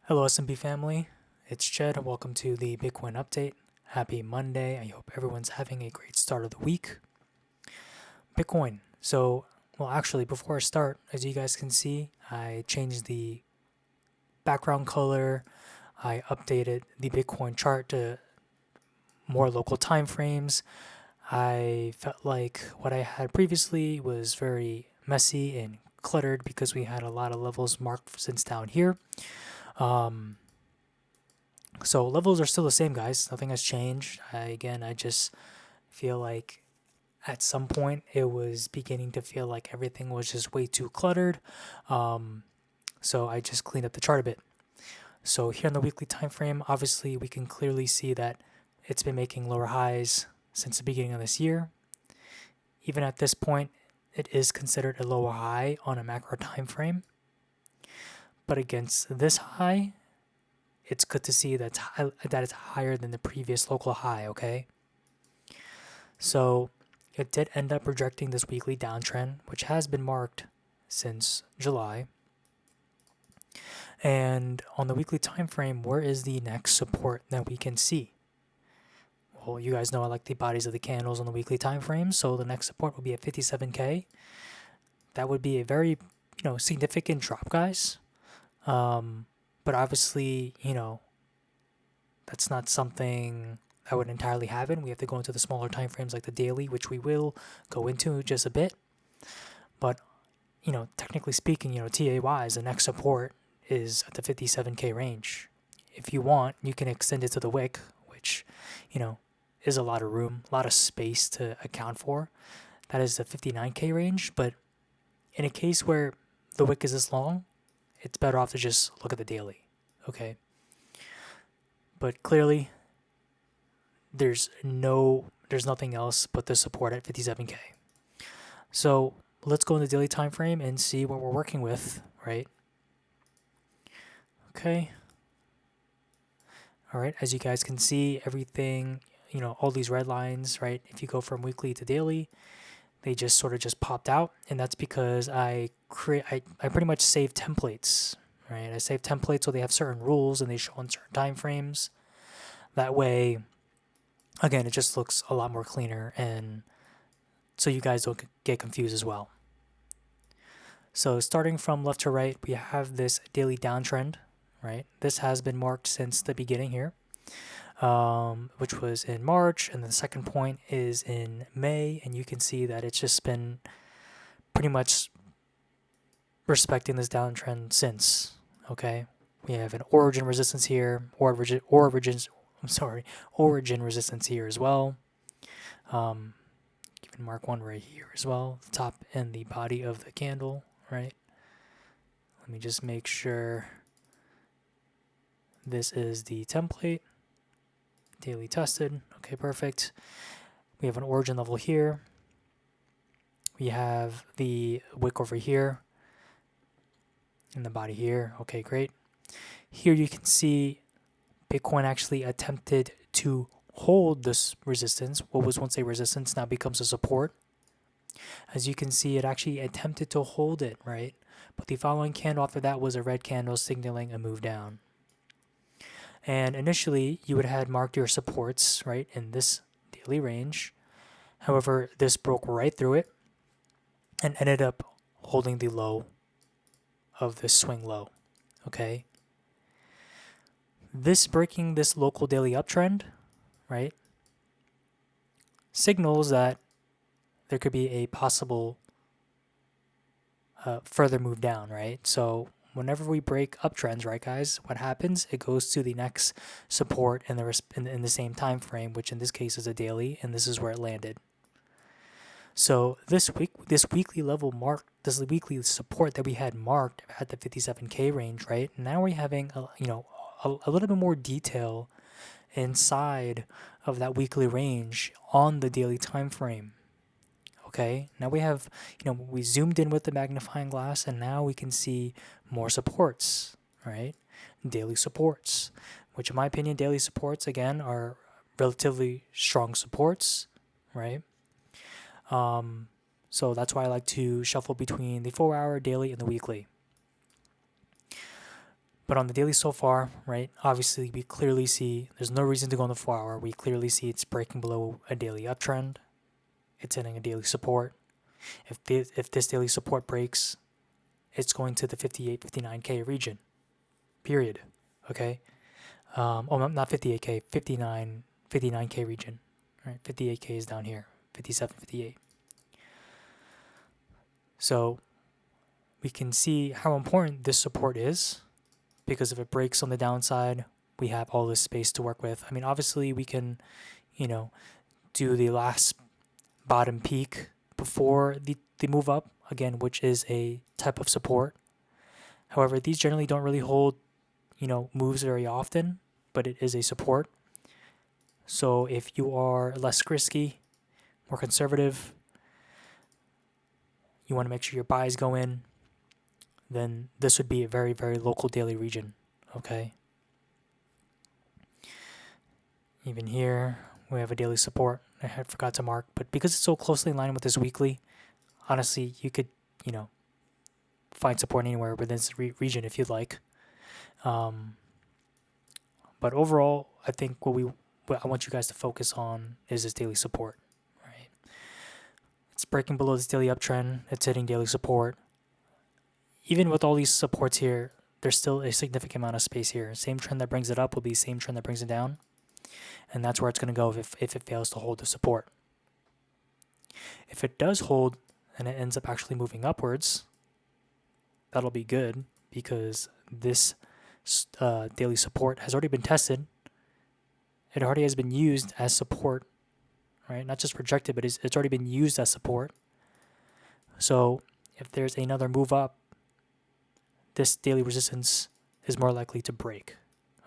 Hello, S&P family. It's Jed. Welcome to the Bitcoin update. Happy Monday. I hope everyone's having a great start of the week. Bitcoin. Actually, before I start, as you guys can see, I changed the background color. I updated the Bitcoin chart to more local time frames. I felt like what I had previously was very messy and cluttered because we had a lot of levels marked since down here. So levels are still the same, guys. Nothing has changed. I just feel like at some point it was beginning to feel like everything was just way too cluttered. So I just cleaned up the chart a bit. So here on the weekly time frame, obviously we can clearly see that it's been making lower highs since the beginning of this year. Even at this point, it is considered a lower high on a macro time frame. But against this high, it's good to see that it's higher than the previous local high, okay? So it did end up rejecting this weekly downtrend, which has been marked since July. And on the weekly time frame, where is the next support that we can see? Well, you guys know I like the bodies of the candles on the weekly time frame, so the next support will be at 57K. That would be a very, significant drop, guys. But obviously, that's not something that would entirely happen. We have to go into the smaller time frames like the daily, which we will go into just a bit. But, technically speaking, TA wise, the next support is at the 57K range. If you want, you can extend it to the wick, which, is a lot of room, a lot of space to account for. That is the 59K range. But in a case where the wick is this long, it's better off to just look at the daily. Okay. But clearly, there's nothing else but the support at 57K. So let's go in the daily time frame and see what we're working with, right? Okay. All right, as you guys can see, everything, all these red lines, right? If you go from weekly to daily, they just sort of just popped out, and that's because I pretty much save templates, right? I save templates so they have certain rules and they show on certain time frames. That way, again, it just looks a lot more cleaner, and so you guys don't get confused as well. So starting from left to right, we have this daily downtrend, right? This has been marked since the beginning here, which was in March, and the second point is in May, and you can see that it's just been pretty much respecting this downtrend since. Okay, we have an origin resistance here, origin resistance here as well. You can mark one right here as well, the top and the body of the candle, right? Let me just make sure this is the template. Daily tested. Okay, perfect. We have an origin level here. We have the wick over here and the body here. Okay, great. Here you can see Bitcoin actually attempted to hold this resistance. What was once a resistance now becomes a support. As you can see, it actually attempted to hold it, right? But the following candle after that was a red candle signaling a move down. And initially, you would have had marked your supports, right, in this daily range. However, this broke right through it and ended up holding the low of this swing low, okay? This breaking this local daily uptrend, right, signals that there could be a possible further move down, right? So whenever we break uptrends, right, guys, what happens? It goes to the next support in the same time frame, which in this case is a daily, and this is where it landed. So this weekly support that we had marked at the 57K range, right? Now we're having a little bit more detail inside of that weekly range on the daily time frame. Okay, now we have, we zoomed in with the magnifying glass, and now we can see more supports, right? Daily supports, which in my opinion, daily supports, again, are relatively strong supports, right? So that's why I like to shuffle between the 4-hour, daily, and the weekly. But on the daily so far, right, obviously we clearly see there's no reason to go on the 4-hour. We clearly see it's breaking below a daily uptrend. It's hitting a daily support. If this daily support breaks, it's going to the 58, 59K region, period. Okay? Not 58K, 59K region. Right? 58K is down here, 57, 58. So we can see how important this support is, because if it breaks on the downside, we have all this space to work with. I mean, obviously we can, do the last bottom peak before the move up again, which is a type of support. However, these generally don't really hold, moves very often, but it is a support. So if you are less risky, more conservative, you want to make sure your buys go in, then this would be a very, very local daily region. Okay. Even here, we have a daily support. I had forgot to mark, but because it's so closely in line with this weekly, honestly, you could, find support anywhere within this region if you'd like. But overall, I think what I want you guys to focus on is this daily support, right? It's breaking below this daily uptrend. It's hitting daily support. Even with all these supports here, there's still a significant amount of space here. Same trend that brings it up will be the same trend that brings it down. And that's where it's going to go if it fails to hold the support. If it does hold and it ends up actually moving upwards, that'll be good, because this daily support has already been tested. It already has been used as support, right? Not just rejected, but it's already been used as support. So if there's another move up, this daily resistance is more likely to break,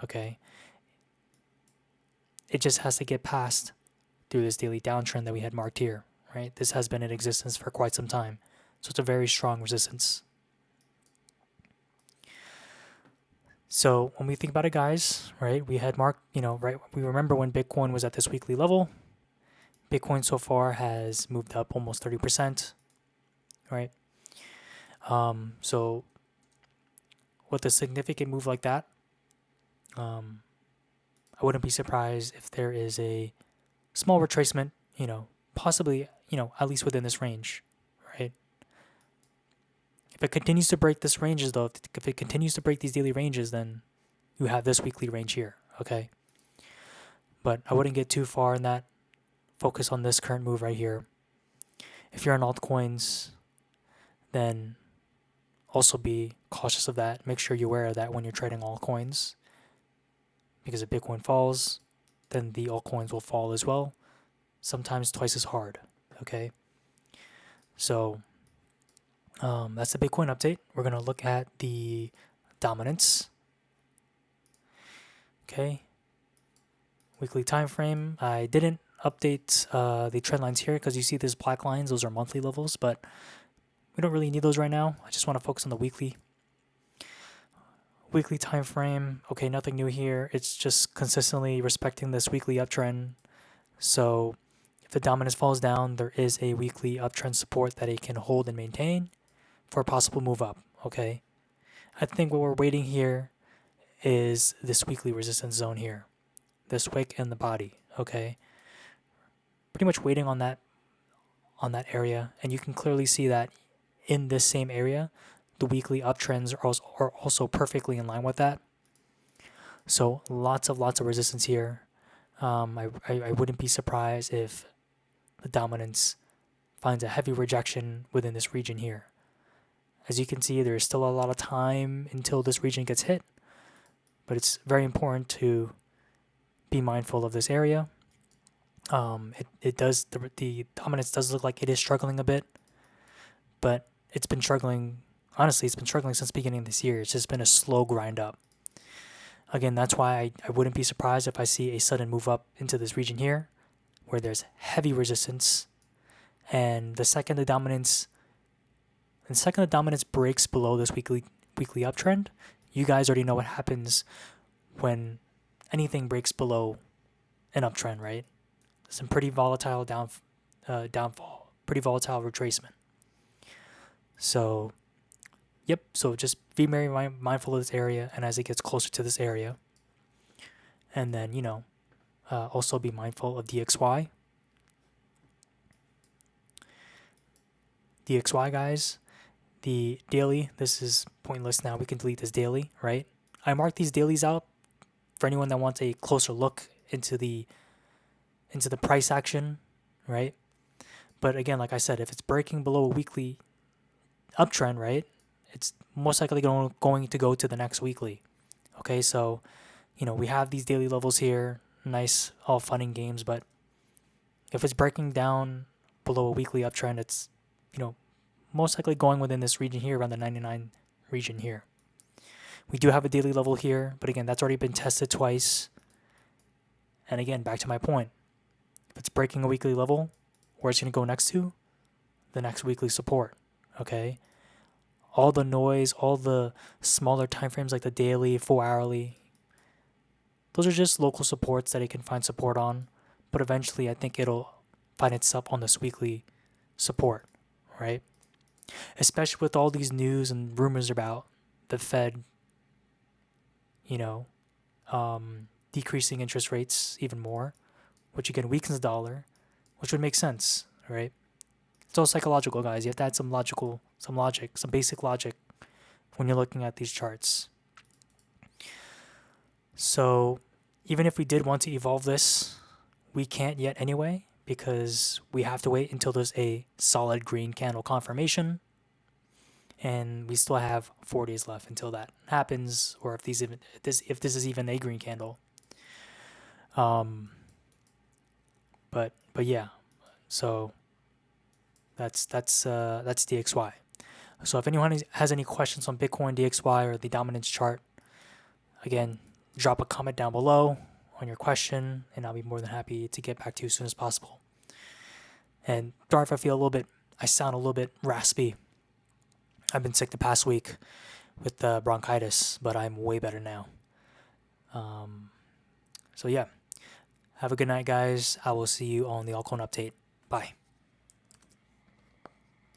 okay? It just has to get past through this daily downtrend that we had marked here, right? This has been in existence for quite some time. So it's a very strong resistance. So when we think about it, guys, right, we had marked, right, we remember when Bitcoin was at this weekly level. Bitcoin so far has moved up almost 30%, right? So with a significant move like that, I wouldn't be surprised if there is a small retracement, possibly, at least within this range, right? If it continues to break this ranges, though, if it continues to break these daily ranges, then you have this weekly range here, okay? But I wouldn't get too far in that. Focus on this current move right here. If you're on altcoins, then also be cautious of that. Make sure you're aware of that when you're trading altcoins. Because if Bitcoin falls, then the altcoins will fall as well. Sometimes twice as hard, okay? So that's the Bitcoin update. We're going to look at the dominance. Okay. Weekly time frame. I didn't update the trend lines here because you see these black lines. Those are monthly levels, but we don't really need those right now. I just want to focus on the weekly time frame. Okay, nothing new here. It's just consistently respecting this weekly uptrend. So if the dominance falls down, there is a weekly uptrend support that it can hold and maintain for a possible move up, okay? I think what we're waiting here is this weekly resistance zone here, this wick and the body, okay? Pretty much waiting on that area, and you can clearly see that in this same area, the weekly uptrends are also perfectly in line with that. So lots of resistance here. I wouldn't be surprised if the dominance finds a heavy rejection within this region here. As you can see, there's still a lot of time until this region gets hit, but it's very important to be mindful of this area. The dominance does look like it is struggling a bit, but it's been struggling. Honestly, it's been struggling since the beginning of this year. It's just been a slow grind up. Again, that's why I wouldn't be surprised if I see a sudden move up into this region here, where there's heavy resistance, and the second the dominance breaks below this weekly uptrend, you guys already know what happens when anything breaks below an uptrend, right? Some pretty volatile downfall, pretty volatile retracement. So Yep, so just be very mindful of this area, and as it gets closer to this area, and then, also be mindful of DXY. DXY, guys, the daily, this is pointless now. We can delete this daily, right? I marked these dailies out for anyone that wants a closer look into the price action, right? But again, like I said, if it's breaking below a weekly uptrend, right, it's most likely going to go to the next weekly. Okay, so we have these daily levels here, nice, all fun and games, but if it's breaking down below a weekly uptrend, it's most likely going within this region here, around the 99 region here. We do have a daily level here, but again, that's already been tested twice. And again, back to my point, if it's breaking a weekly level, where it's going to go next to? The next weekly support, okay? All the noise, all the smaller time frames like the daily, 4-hourly, those are just local supports that it can find support on, but eventually I think it'll find itself on this weekly support, right? Especially with all these news and rumors about the Fed, decreasing interest rates even more, which again weakens the dollar, which would make sense, right? It's all psychological, guys. You have to add some logic, some basic logic when you're looking at these charts. So even if we did want to evolve this, we can't yet anyway, because we have to wait until there's a solid green candle confirmation, and we still have 4 days left until that happens, or if this is even a green candle. But yeah, so that's DXY. So if anyone has any questions on Bitcoin, DXY, or the dominance chart, again, drop a comment down below on your question, and I'll be more than happy to get back to you as soon as possible. And sorry if I sound a little bit raspy. I've been sick the past week with bronchitis, but I'm way better now. So yeah, have a good night, guys. I will see you on the altcoin update. Bye.